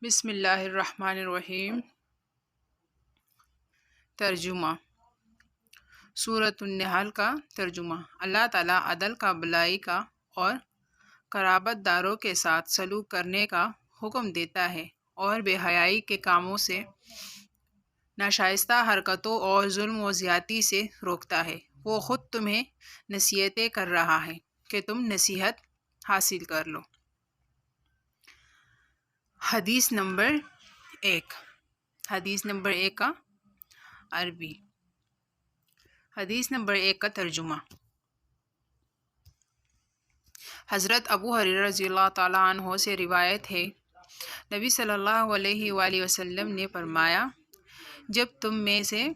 بسم اللہ الرحمن الرحیم۔ ترجمہ۔ سورۃ النحل کا ترجمہ۔ اللہ تعالیٰ عدل کا، بلائی کا اور قرابت داروں کے ساتھ سلوک کرنے کا حکم دیتا ہے اور بے حیائی کے کاموں سے، ناشائستہ حرکتوں اور ظلم و زیادتی سے روکتا ہے۔ وہ خود تمہیں نصیحتیں کر رہا ہے کہ تم نصیحت حاصل کر لو۔ حدیث نمبر 1۔ حدیث نمبر 1 کا عربی۔ حدیث نمبر 1 کا ترجمہ۔ حضرت ابو ہریرہ رضی اللہ تعالیٰ عنہ سے روایت ہے، نبی صلی اللہ علیہ وآلہ وسلم نے فرمایا، جب تم میں سے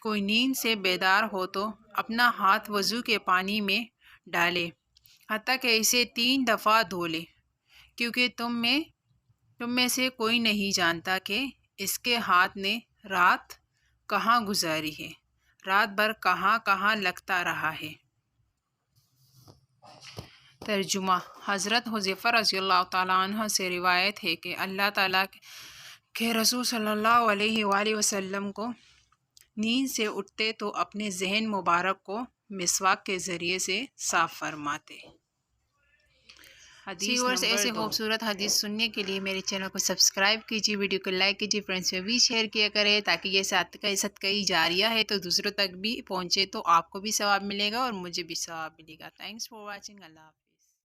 کوئی نیند سے بیدار ہو تو اپنا ہاتھ وضو کے پانی میں ڈالے حتیٰ کہ اسے 3 دفعہ دھو لے، کیونکہ تم میں سے کوئی نہیں جانتا کہ اس کے ہاتھ نے رات کہاں گزاری ہے، رات بھر کہاں کہاں لگتا رہا ہے۔ ترجمہ۔ حضرت حذیفہ رضی اللہ تعالیٰ عنہ سے روایت ہے کہ اللہ تعالیٰ کے رسول صلی اللہ علیہ وآلہ وسلم کو نیند سے اٹھتے تو اپنے ذہن مبارک کو مسواک کے ذریعے سے صاف فرماتے۔ ویورز، ایسے خوبصورت حدیث سننے کے لیے میرے چینل کو سبسکرائب کیجیے، ویڈیو کو لائک کیجیے، فرینڈس میں بھی شیئر کیا کریں تاکہ یہ صدقہ جاریہ ہے تو دوسروں تک بھی پہنچے، تو آپ کو بھی ثواب ملے گا اور مجھے بھی ثواب ملے گا۔ Thanks for watching. اللہ حافظ۔